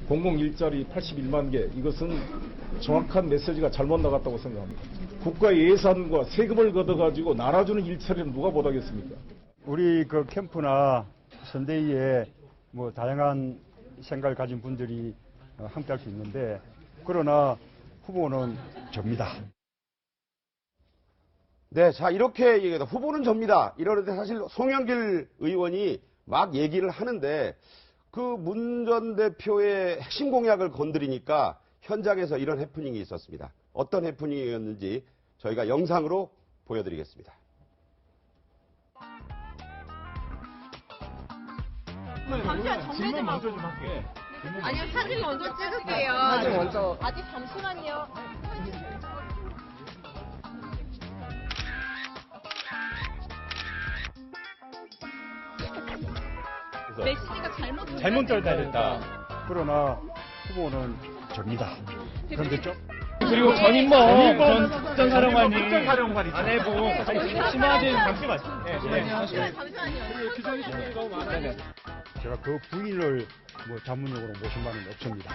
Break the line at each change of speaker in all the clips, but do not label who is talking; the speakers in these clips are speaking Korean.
공공 일자리 81만 개, 이것은 정확한 메시지가 잘못 나갔다고 생각합니다. 국가 예산과 세금을 걷어가지고 나눠주는 일처리는 누가 못하겠습니까?
우리 그 캠프나 선대위에 뭐 다양한 생각을 가진 분들이 함께 할 수 있는데, 그러나 후보는 접니다.
네, 자, 이렇게 얘기해서 후보는 접니다. 이러는데 사실 송영길 의원이 막 얘기를 하는데 그 문 전 대표의 핵심 공약을 건드리니까 현장에서 이런 해프닝이 있었습니다. 어떤 해프닝이었는지 저희가 영상으로 보여드리겠습니다.
잠시만, 질문 먼저 좀 할게요. 아니요, 사진 먼저 찍을게요. 사진 먼저. 아직 잠시만요. 메시지가 잘못
전달됐다. 그러나 후보는 접니다. 그런데 좀
그리고 전인범 전 사령관이 안 해본 심화진 잠시만.
잠시만요.
제가 그 부인을 뭐 전문용어로 모신 바는 없습니다.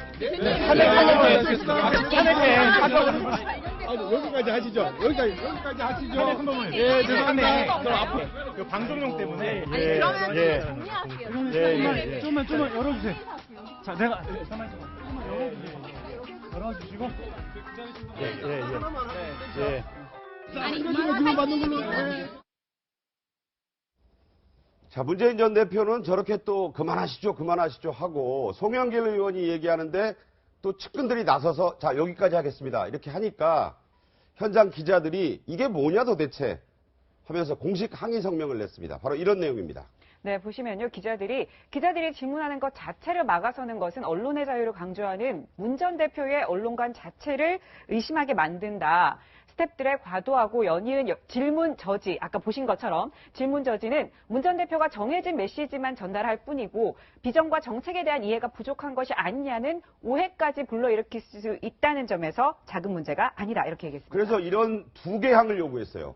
여기까지 하시죠. 여기까지 하시죠.
한 번만.
예, 죄송합니다.
그 앞에 그 방송용 때문에.
좀만 열어주세요.
자, 내가 가만히 열어주시고.
그만 받는 걸로.
자, 문재인 전 대표는 저렇게 또 그만하시죠 하고 송영길 의원이 얘기하는데 또 측근들이 나서서 자, 여기까지 하겠습니다. 이렇게 하니까 현장 기자들이 이게 뭐냐 도대체 하면서 공식 항의 성명을 냈습니다. 바로 이런 내용입니다.
네, 보시면요. 기자들이 질문하는 것 자체를 막아서는 것은 언론의 자유를 강조하는 문 전 대표의 언론관 자체를 의심하게 만든다. 스태프들의 과도하고 연이은 질문 저지, 아까 보신 것처럼 질문 저지는 문 전 대표가 정해진 메시지만 전달할 뿐이고 비전과 정책에 대한 이해가 부족한 것이 아니냐는 오해까지 불러일으킬 수 있다는 점에서 작은 문제가 아니다. 이렇게 얘기했습니다.
그래서 이런 두 개 항을 요구했어요.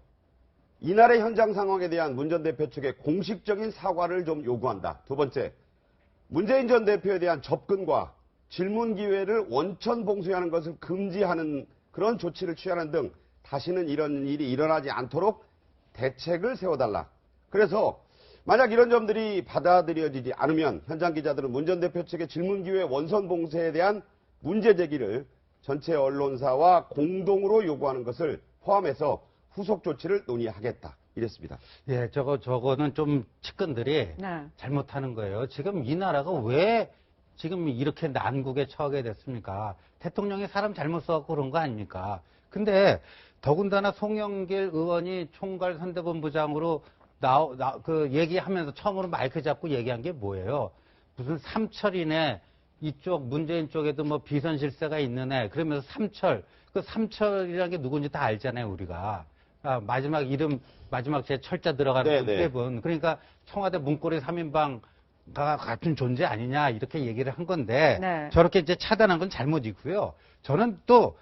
이날의 현장 상황에 대한 문 전 대표 측의 공식적인 사과를 좀 요구한다. 두 번째, 문재인 전 대표에 대한 접근과 질문 기회를 원천 봉쇄하는 것을 금지하는 그런 조치를 취하는 등 다시는 이런 일이 일어나지 않도록 대책을 세워달라. 그래서 만약 이런 점들이 받아들여지지 않으면 현장 기자들은 문 전 대표 측의 질문 기회 원선 봉쇄에 대한 문제 제기를 전체 언론사와 공동으로 요구하는 것을 포함해서 후속 조치를 논의하겠다. 이랬습니다.
예, 저거는 좀 측근들이 잘못하는 거예요. 지금 이 나라가 왜 지금 이렇게 난국에 처하게 됐습니까? 대통령이 사람 잘못 써갖고 그런 거 아닙니까? 근데 더군다나 송영길 의원이 총괄 선대본부장으로 얘기하면서 처음으로 마이크 잡고 얘기한 게 뭐예요? 무슨 삼철이네. 이쪽 문재인 쪽에도 뭐 비선 실세가 있는 애. 그러면서 삼철. 그 삼철이라는 게 누군지 다 알잖아요, 우리가. 마지막 제 철자 들어가는 분. 그러니까 청와대 문고리 3인방과 같은 존재 아니냐 이렇게 얘기를 한 건데 저렇게 이제 차단한 건 잘못이고요. 저는 또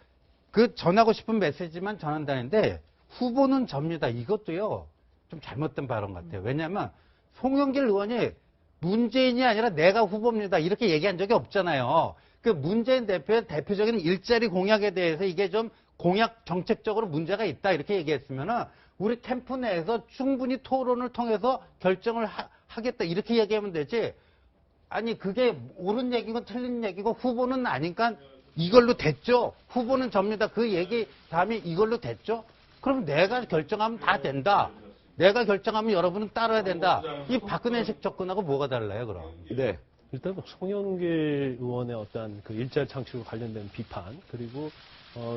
그 전하고 싶은 메시지만 전한다는데 후보는 접니다. 이것도요 좀 잘못된 발언 같아요. 왜냐하면 송영길 의원이 문재인이 아니라 내가 후보입니다 이렇게 얘기한 적이 없잖아요. 그 문재인 대표의 대표적인 일자리 공약에 대해서 이게 좀 공약 정책적으로 문제가 있다 이렇게 얘기했으면은 우리 캠프 내에서 충분히 토론을 통해서 결정을 하겠다 이렇게 얘기하면 되지. 아니 그게 옳은 얘기고 틀린 얘기고 후보는 아니까 이걸로 됐죠. 후보는 접니다. 그 얘기 다음에 이걸로 됐죠. 그럼 내가 결정하면 다 된다. 내가 결정하면 여러분은 따라야 된다. 이 박근혜식 접근하고 뭐가 달라요, 그럼?
네.
일단 송영길 의원의 어떤 그 일자리 창출과 관련된 비판 그리고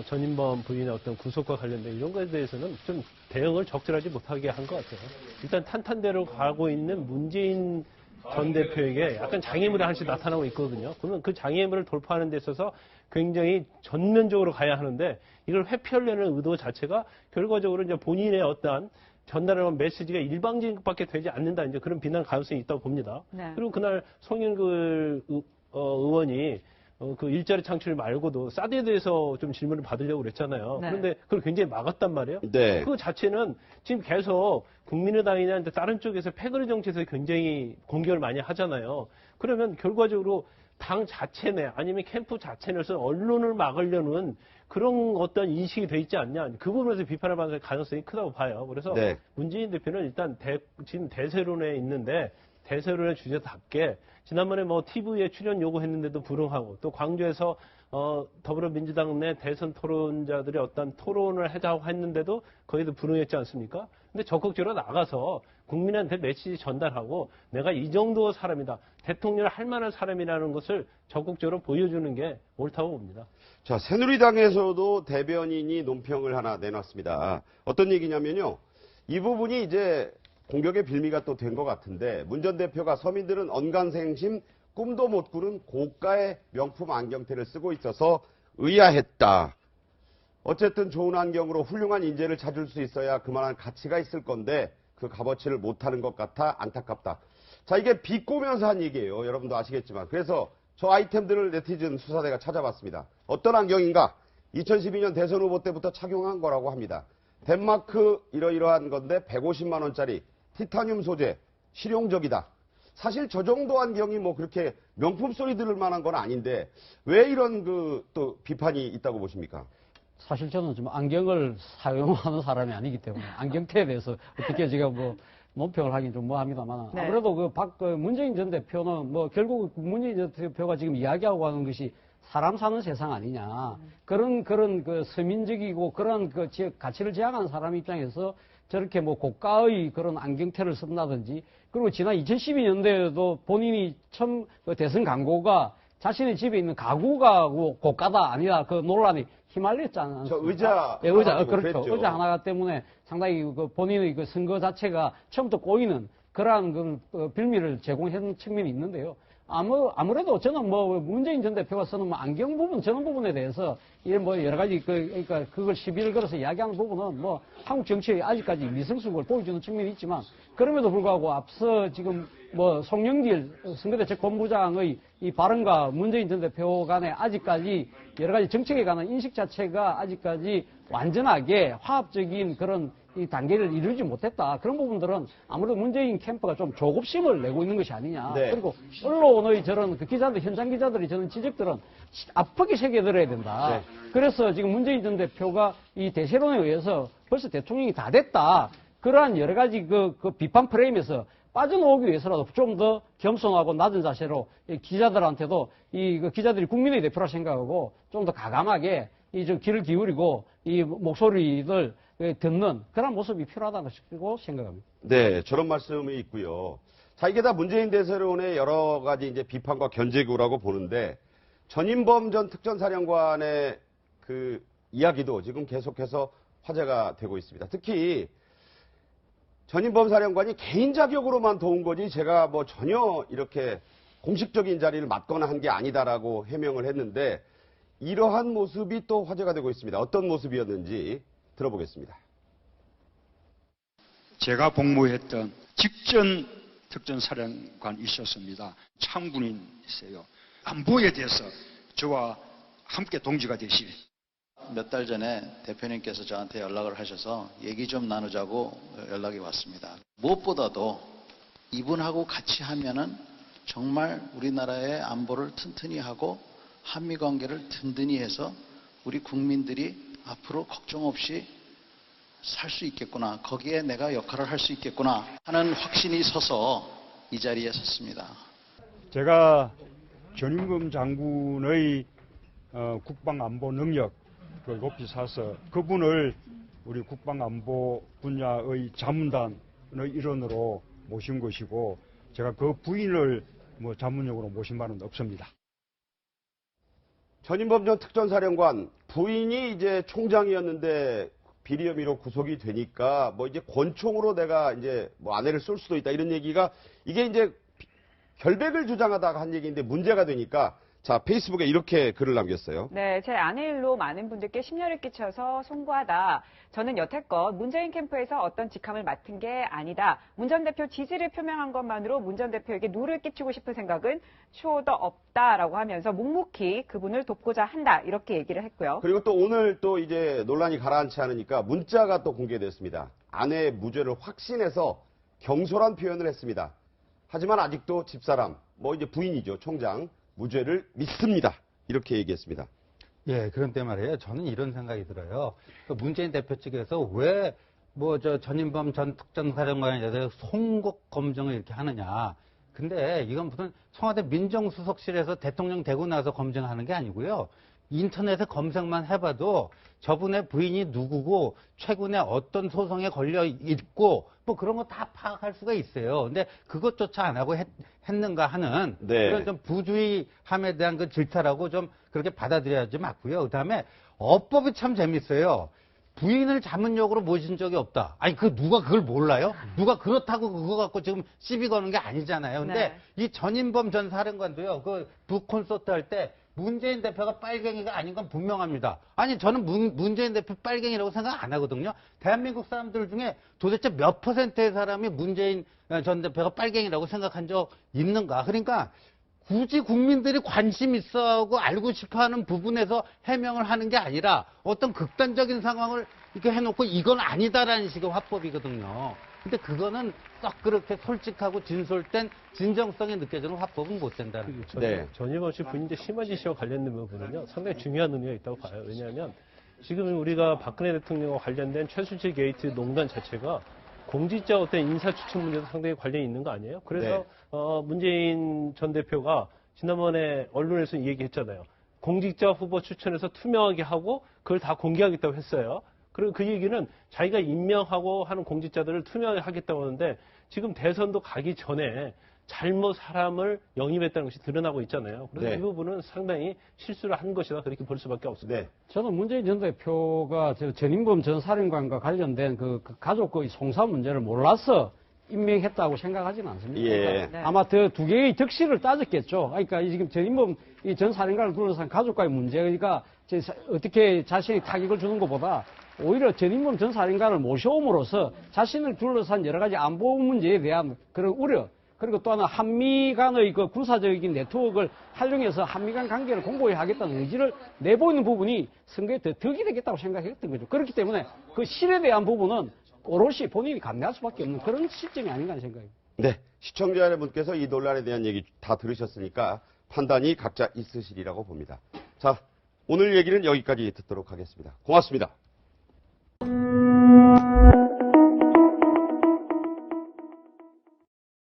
전인범 부인의 어떤 구속과 관련된 이런 것에 대해서는 좀 대응을 적절하지 못하게 한 것 같아요. 일단 탄탄대로 가고 있는 문재인 전 대표에게 약간 장애물이 하나씩 나타나고 있거든요. 그러면 그 장애물을 돌파하는 데 있어서 굉장히 전면적으로 가야 하는데 이걸 회피하려는 의도 자체가 결과적으로 이제 본인의 어떤 전달하는 메시지가 일방적인 것밖에 되지 않는다. 이제 그런 비난 가능성이 있다고 봅니다. 그리고 그날 송영길 의원이 그 일자리 창출 말고도 사드에 대해서 좀 질문을 받으려고 그랬잖아요. 그런데 그걸 굉장히 막았단 말이에요. 그 자체는 지금 계속 국민의당이나 다른 쪽에서 패거리 정치에서 굉장히 공격을 많이 하잖아요. 그러면 결과적으로 당 자체 내 아니면 캠프 자체 내에서 언론을 막으려는 그런 어떤 인식이 돼 있지 않냐. 그 부분에서 비판을 받을 가능성이 크다고 봐요. 그래서
네.
문재인 대표는 일단 지금 대세론에 있는데 대세론의 주제답게 지난번에 뭐 TV에 출연 요구했는데도 불응하고 또 광주에서 더불어민주당 내 대선 토론자들이 어떤 토론을 하자고 했는데도 거기도 불응했지 않습니까? 근데 적극적으로 나가서 국민한테 메시지 전달하고 내가 이 정도 사람이다. 대통령을 할 만한 사람이라는 것을 적극적으로 보여주는 게 옳다고 봅니다.
자, 새누리당에서도 대변인이 논평을 하나 내놨습니다. 어떤 얘기냐면요. 이 부분이 이제 공격의 빌미가 또 된 것 같은데 문 전 대표가 서민들은 언간생심 꿈도 못 꾸는 고가의 명품 안경테를 쓰고 있어서 의아했다. 어쨌든 좋은 안경으로 훌륭한 인재를 찾을 수 있어야 그만한 가치가 있을 건데 그 값어치를 못하는 것 같아 안타깝다. 자, 이게 비꼬면서 한 얘기예요. 여러분도 아시겠지만. 그래서 저 아이템들을 네티즌 수사대가 찾아봤습니다. 어떤 안경인가? 2012년 대선 후보 때부터 착용한 거라고 합니다. 덴마크 이러이러한 건데 150만 원짜리 티타늄 소재, 실용적이다. 사실 저 정도 안경이 뭐 그렇게 명품 소리 들을 만한 건 아닌데 왜 이런 또 비판이 있다고 보십니까?
사실 저는 좀 안경을 사용하는 사람이 아니기 때문에 안경테에 대해서 어떻게 제가 뭐 논평을 하긴 좀 뭐합니다만
네.
아무래도 문재인 전 대표는 뭐 결국 문재인 전 대표가 지금 이야기하고 하는 것이 사람 사는 세상 아니냐. 그런 그 서민적이고 그런 그 가치를 지향하는 사람 입장에서 저렇게 뭐 고가의 그런 안경테를 쓴다든지 그리고 지난 2012년도에도 본인이 처음 그 대선 광고가 자신의 집에 있는 가구가 고가다 아니다 그 논란이 휘말렸지 않습니까?
저 의자.
예, 의자.
그랬죠.
그렇죠. 의자 하나가 때문에 상당히 그 본인의 그 선거 자체가 처음부터 꼬이는 그러한 그 빌미를 제공한 측면이 있는데요. 아무래도 저는 뭐 문재인 전 대표가 쓰는 뭐 안경 부분 저런 부분에 대해서 이게 뭐 여러 가지 그러니까 그걸 시비를 걸어서 이야기하는 부분은 뭐 한국 정치의 아직까지 미성숙을 보여주는 측면이 있지만 그럼에도 불구하고 앞서 지금 뭐 송영길 선거대책 본부장의 이 발언과 문재인 전 대표 간에 아직까지 여러 가지 정책에 관한 인식 자체가 아직까지 완전하게 화합적인 그런 이 단계를 이루지 못했다. 그런 부분들은 아무래도 문재인 캠프가 좀 조급심을 내고 있는 것이 아니냐.
네.
그리고 언론의 저런 그 기자들, 현장 기자들이 저는 지적들은 아프게 새겨들어야 된다.
네.
그래서 지금 문재인 전 대표가 이 대세론에 의해서 벌써 대통령이 다 됐다. 그러한 여러 가지 그 비판 프레임에서 빠져나오기 위해서라도 좀 더 겸손하고 낮은 자세로 이 기자들한테도 그 기자들이 국민의 대표라 생각하고 좀 더 가감하게 좀 귀를 기울이고 이 목소리를 듣는 그런 모습이 필요하다고 생각합니다.
네, 저런 말씀이 있고요. 자, 이게 다 문재인 대세론의 여러 가지 이제 비판과 견제구라고 보는데 전인범 전 특전사령관의 그 이야기도 지금 계속해서 화제가 되고 있습니다. 특히 전인범 사령관이 개인 자격으로만 도운 거지 제가 뭐 전혀 이렇게 공식적인 자리를 맡거나 한 게 아니다라고 해명을 했는데 이러한 모습이 또 화제가 되고 있습니다. 어떤 모습이었는지 들어보겠습니다.
제가 복무했던 직전 특전사령관이 있었습니다. 참군인이세요. 안보에 대해서 저와 함께 동지가 되시.
몇 달 전에 대표님께서 저한테 연락을 하셔서 얘기 좀 나누자고 연락이 왔습니다. 무엇보다도 이분하고 같이 하면은 정말 우리나라의 안보를 튼튼히 하고 한미 관계를 든든히 해서 우리 국민들이 앞으로 걱정 없이 살 수 있겠구나. 거기에 내가 역할을 할 수 있겠구나 하는 확신이 서서 이 자리에 섰습니다.
제가 전임금 장군의 국방안보 능력을 높이 사서 그분을 우리 국방안보 분야의 자문단의 일원으로 모신 것이고 제가 그 부인을 뭐 자문역으로 모신 바는 없습니다.
전인범 전 특전사령관 부인이 이제 총장이었는데 비리 혐의로 구속이 되니까 뭐 이제 권총으로 내가 이제 뭐 아내를 쏠 수도 있다 이런 얘기가 이게 이제 결백을 주장하다가 한 얘기인데 문제가 되니까 자, 페이스북에 이렇게 글을 남겼어요.
네, 제 아내 일로 많은 분들께 심려를 끼쳐서 송구하다. 저는 여태껏 문재인 캠프에서 어떤 직함을 맡은 게 아니다. 문 전 대표 지지를 표명한 것만으로 문 전 대표에게 누를 끼치고 싶은 생각은 추호도 없다라고 하면서 묵묵히 그분을 돕고자 한다. 이렇게 얘기를 했고요.
그리고 또 오늘 또 이제 논란이 가라앉지 않으니까 문자가 또 공개됐습니다. 아내의 무죄를 확신해서 경솔한 표현을 했습니다. 하지만 아직도 집사람, 뭐 이제 부인이죠, 총장. 무죄를 믿습니다. 이렇게 얘기했습니다.
예, 그런데 말이에요. 저는 이런 생각이 들어요. 문재인 대표 측에서 왜 전인범 전 특전사령관에 대해서 송곡 검증을 이렇게 하느냐. 근데 이건 무슨 청와대 민정수석실에서 대통령 되고 나서 검증하는 게 아니고요. 인터넷에 검색만 해봐도 저분의 부인이 누구고 최근에 어떤 소송에 걸려 있고 뭐 그런 거 다 파악할 수가 있어요. 근데 그것조차 안 하고 했는가 하는 그런 좀 부주의함에 대한 그 질타라고 좀 그렇게 받아들여야지 맞고요. 그다음에 어법이 참 재밌어요. 부인을 자문역으로 모신 적이 없다. 아니, 누가 그걸 몰라요? 누가 그렇다고 그거 갖고 지금 시비 거는 게 아니잖아요. 근데 이 전인범 전 사령관도요, 북콘서트 할 때 문재인 대표가 빨갱이가 아닌 건 분명합니다. 아니, 저는 문재인 대표 빨갱이라고 생각 안 하거든요. 대한민국 사람들 중에 도대체 몇 %의 사람이 문재인 전 대표가 빨갱이라고 생각한 적 있는가? 그러니까 굳이 국민들이 관심 있어하고 알고 싶어하는 부분에서 해명을 하는 게 아니라 어떤 극단적인 상황을 이렇게 해놓고 이건 아니다라는 식의 화법이거든요. 근데 그거는 썩 그렇게 솔직하고 진솔된 진정성이 느껴지는 화법은 못 된다는 거죠.
전인범 씨 부인인데 심화지 씨와 관련된 부분은요, 상당히 중요한 의미가 있다고 봐요. 왜냐하면 지금 우리가 박근혜 대통령과 관련된 최순실 게이트 농단 자체가 공직자 어떤 인사 추천 문제도 상당히 관련이 있는 거 아니에요? 그래서 문재인 전 대표가 지난번에 언론에서 얘기했잖아요. 공직자 후보 추천해서 투명하게 하고 그걸 다 공개하겠다고 했어요. 그리고 그 얘기는 자기가 임명하고 하는 공직자들을 투명하게 하겠다고 하는데 지금 대선도 가기 전에 잘못 사람을 영입했다는 것이 드러나고 있잖아요. 그래서 이 부분은 상당히 실수를 한 것이다. 그렇게 볼 수밖에 없습니다.
저는 문재인 전 대표가 전인범 전 사령관과 관련된 그 가족의 송사 문제를 몰라서 임명했다고 생각하지는 않습니다. 그러니까 아마 두 개의 득실을 따졌겠죠. 그러니까 지금 전인범 전 사령관을 둘러싼 가족과의 문제가 어떻게 자신이 타격을 주는 것보다 오히려 전인범 전 사령관을 모셔옴으로써 자신을 둘러싼 여러 가지 안보 문제에 대한 그런 우려, 그리고 또 하나 한미 간의 그 군사적인 네트워크를 활용해서 한미 간 관계를 공고히 하겠다는 의지를 내보이는 부분이 선거에 더 득이 되겠다고 생각했던 거죠. 그렇기 때문에 그 실에 대한 부분은 오롯이 본인이 감내할 수밖에 없는 그런 시점이 아닌가 하는 생각입니다.
네, 시청자 여러분께서 이 논란에 대한 얘기 다 들으셨으니까 판단이 각자 있으시리라고 봅니다. 자, 오늘 얘기는 여기까지 듣도록 하겠습니다. 고맙습니다.